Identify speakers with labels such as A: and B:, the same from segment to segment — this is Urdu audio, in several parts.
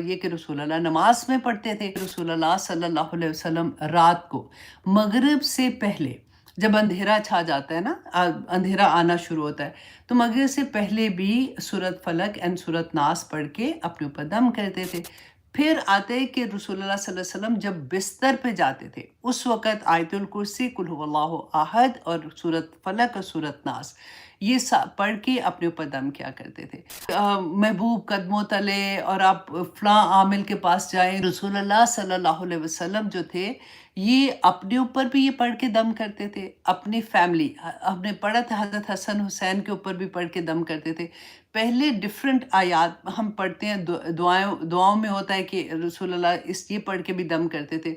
A: یہ کہ رسول اللہ نماز میں پڑھتے تھے. رسول اللہ صلی اللہ علیہ وسلم رات کو مغرب سے پہلے جب اندھیرا چھا جاتا ہے نا، اندھیرا آنا شروع ہوتا ہے، تو مغرب سے پہلے بھی سورت فلق اینڈ سورت ناس پڑھ کے اپنے اوپر دم کرتے تھے. پھر آتے کہ رسول اللہ صلی اللہ علیہ وسلم جب بستر پہ جاتے تھے اس وقت آیت الکرسی، قل هو اللہ احد اور سورت فلق اور سورت ناس یہ پڑھ کے اپنے اوپر دم کیا کرتے تھے. محبوب قدموں تلے اور آپ فلاں عامل کے پاس جائیں. رسول اللہ صلی اللہ علیہ وسلم جو تھے یہ اپنے اوپر بھی یہ پڑھ کے دم کرتے تھے، اپنی فیملی، ہم نے پڑھا تھا حضرت حسن حسین کے اوپر بھی پڑھ کے دم کرتے تھے. پہلے ڈیفرنٹ آیات ہم پڑھتے ہیں، دعاؤں میں ہوتا ہے کہ رسول اللہ یہ پڑھ کے بھی دم کرتے تھے.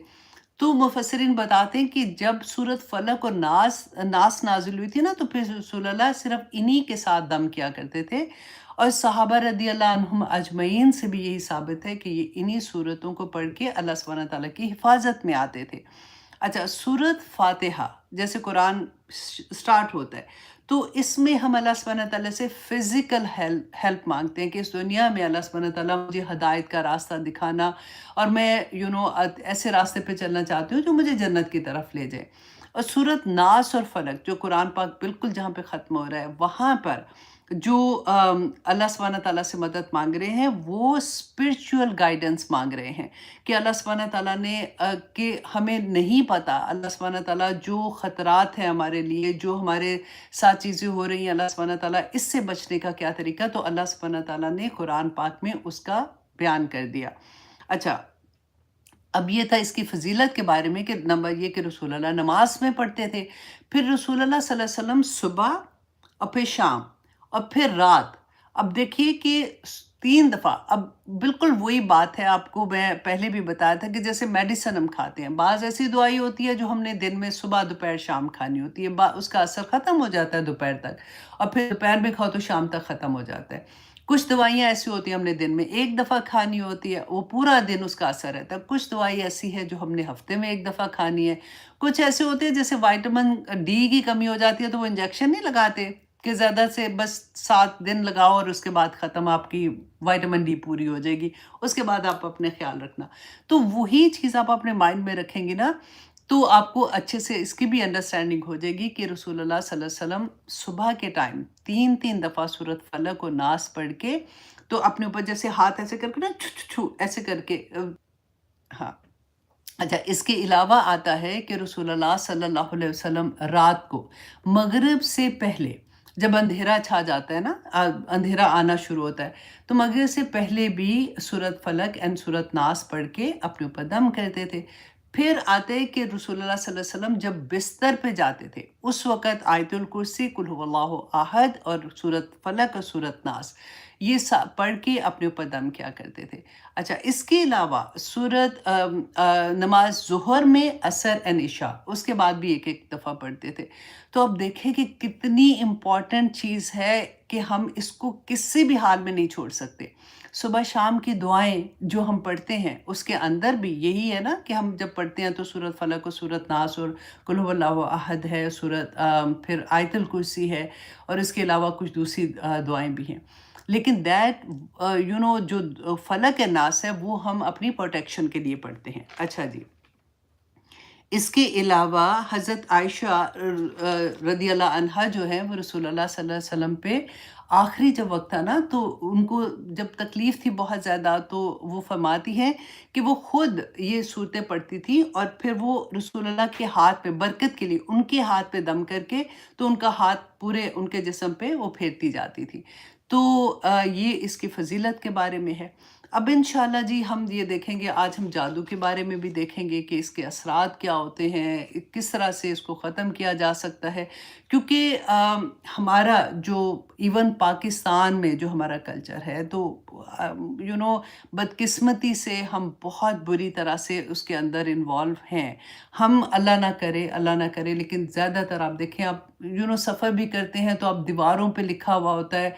A: تو مفسرین بتاتے ہیں کہ جب سورت فلق اور ناس نازل ہوئی تھی نا، تو پھر رسول اللہ صرف انہی کے ساتھ دم کیا کرتے تھے. اور صحابہ رضی اللہ عنہم اجمعین سے بھی یہی ثابت ہے کہ یہ انہی صورتوں کو پڑھ کے اللہ سبحانہ تعالیٰ کی حفاظت میں آتے تھے. اچھا، سورت فاتحہ جیسے قرآن سٹارٹ ہوتا ہے تو اس میں ہم اللہ سبحانہ تعالیٰ سے فزیکل ہیلپ مانگتے ہیں کہ اس دنیا میں اللہ سبحانہ تعالیٰ مجھے ہدایت کا راستہ دکھانا، اور میں ایسے راستے پہ چلنا چاہتی ہوں جو مجھے جنت کی طرف لے جائے. اور سورت ناس اور فلق جو قرآن پاک بالکل جہاں پہ ختم ہو رہا ہے وہاں پر جو اللہ سبحانہ تعالیٰ سے مدد مانگ رہے ہیں وہ اسپرچول گائیڈنس مانگ رہے ہیں کہ اللہ سبحانہ تعالیٰ نے کہ ہمیں نہیں پتہ، اللہ سبحانہ تعالیٰ جو خطرات ہیں ہمارے لیے، جو ہمارے ساتھ چیزیں ہو رہی ہیں، اللہ سبحانہ تعالیٰ اس سے بچنے کا کیا طریقہ، تو اللہ سبحانہ تعالیٰ نے قرآن پاک میں اس کا بیان کر دیا. اچھا، اب یہ تھا اس کی فضیلت کے بارے میں کہ نمبر یہ کہ رسول اللہ نماز میں پڑھتے تھے. پھر رسول اللہ صلی اللہ علیہ وسلم صبح اور پھر شام اور پھر رات. اب دیکھیے کہ 3 دفعہ، اب بالکل وہی بات ہے، آپ کو میں پہلے بھی بتایا تھا کہ جیسے میڈیسن ہم کھاتے ہیں، بعض ایسی دوائی ہوتی ہے جو ہم نے دن میں صبح دوپہر شام کھانی ہوتی ہے، اس کا اثر ختم ہو جاتا ہے دوپہر تک، اور پھر دوپہر میں کھاؤ تو شام تک ختم ہو جاتا ہے. کچھ دوائیاں ایسی ہوتی ہیں ہم نے دن میں 1 دفعہ کھانی ہوتی ہے، وہ پورا دن اس کا اثر رہتا ہے. کچھ دوائی ایسی ہے جو ہم نے ہفتے میں 1 دفعہ کھانی ہے. کچھ ایسے ہوتے ہیں جیسے وائٹامن ڈی کی کمی ہو جاتی ہے تو وہ انجیکشن نہیں لگاتے کہ زیادہ سے بس 7 دن لگاؤ اور اس کے بعد ختم، آپ کی وائٹامن ڈی پوری ہو جائے گی، اس کے بعد آپ اپنے خیال رکھنا. تو وہی چیز آپ اپنے مائنڈ میں رکھیں گی نا تو آپ کو اچھے سے اس کی بھی انڈرسٹینڈنگ ہو جائے گی کہ رسول اللہ صلی اللہ علیہ وسلم صبح کے ٹائم 3 دفعہ سورت فلق و ناس پڑھ کے تو اپنے اوپر جیسے ہاتھ ایسے کر کے نا چھو چھو چھو ایسے کر کے ہاں. اچھا، اس کے علاوہ آتا ہے کہ رسول اللہ صلی اللہ علیہ وسلم رات کو مغرب سے پہلے جب اندھیرا چھا جاتا ہے نا، اندھیرا آنا شروع ہوتا ہے، تو مغرب سے پہلے بھی سورت فلق اینڈ سورت ناس پڑھ کے اپنے اوپر دم کرتے تھے. پھر آتے کہ رسول اللہ صلی اللہ علیہ وسلم جب بستر پہ جاتے تھے اس وقت آیت الکرسی، قل هو اللہ احد اور سورت فلق اور سورت ناس یہ پڑھ کے اپنے اوپر دم کیا کرتے تھے. اچھا، اس کے علاوہ سورت نماز ظہر میں، عصر اینڈ عشاء اس کے بعد بھی 1 دفعہ پڑھتے تھے. تو اب دیکھیں کہ کتنی امپورٹنٹ چیز ہے کہ ہم اس کو کسی بھی حال میں نہیں چھوڑ سکتے. صبح شام کی دعائیں جو ہم پڑھتے ہیں اس کے اندر بھی یہی ہے نا کہ ہم جب پڑھتے ہیں تو سورت فلق اور سورت ناس اور قل هو اللہ احد ہے، پھر آیت الکرسی ہے، اور اس کے علاوہ کچھ دوسری دعائیں بھی ہیں. لیکن جو فلق ہے ناس ہے وہ ہم اپنی پروٹیکشن کے لیے پڑھتے ہیں. اچھا جی، اس کے علاوہ حضرت عائشہ رضی اللہ عنہا جو ہے وہ رسول اللہ صلی اللہ علیہ وسلم پہ آخری جب وقت تھا نا تو ان کو جب تکلیف تھی بہت زیادہ تو وہ فرماتی ہیں کہ وہ خود یہ صورتیں پڑھتی تھی اور پھر وہ رسول اللہ کے ہاتھ پہ برکت کے لیے ان کے ہاتھ پہ دم کر کے تو ان کا ہاتھ پورے ان کے جسم پہ وہ پھیرتی جاتی تھی. تو یہ اس کی فضیلت کے بارے میں ہے. اب انشاءاللہ جی ہم یہ دیکھیں گے، آج ہم جادو کے بارے میں بھی دیکھیں گے کہ اس کے اثرات کیا ہوتے ہیں، کس طرح سے اس کو ختم کیا جا سکتا ہے. کیونکہ ہمارا جو ایون پاکستان میں جو ہمارا کلچر ہے تو بدقسمتی سے ہم بہت بری طرح سے اس کے اندر انوالو ہیں. ہم اللہ نہ کرے لیکن زیادہ تر آپ دیکھیں، آپ سفر بھی کرتے ہیں تو آپ دیواروں پہ لکھا ہوا ہوتا ہے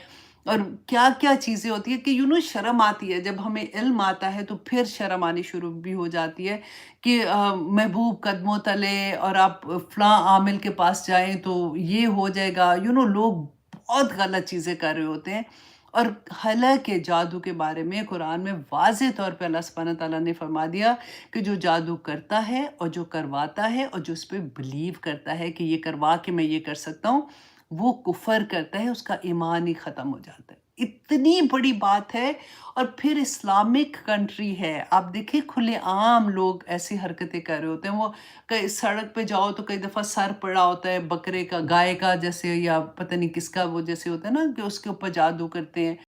A: اور کیا کیا چیزیں ہوتی ہے کہ شرم آتی ہے. جب ہمیں علم آتا ہے تو پھر شرم آنی شروع بھی ہو جاتی ہے کہ محبوب قدموں تلے اور آپ فلاں عامل کے پاس جائیں تو یہ ہو جائے گا. لوگ بہت غلط چیزیں کر رہے ہوتے ہیں اور حالانکہ جادو کے بارے میں قرآن میں واضح طور پہ اللہ سبحانہ تعالیٰ نے فرما دیا کہ جو جادو کرتا ہے اور جو کرواتا ہے اور جو اس پہ بلیو کرتا ہے کہ یہ کروا کے میں یہ کر سکتا ہوں، وہ کفر کرتا ہے، اس کا ایمان ہی ختم ہو جاتا ہے۔ اتنی بڑی بات ہے، اور پھر اسلامک کنٹری ہے، آپ دیکھیں کھلے عام لوگ ایسی حرکتیں کر رہے ہوتے ہیں۔ وہ کئی سڑک پہ جاؤ تو کئی دفعہ سر پڑا ہوتا ہے بکرے کا، گائے کا جیسے، یا پتہ نہیں کس کا، وہ جیسے ہوتا ہے نا کہ اس کے اوپر جادو کرتے ہیں۔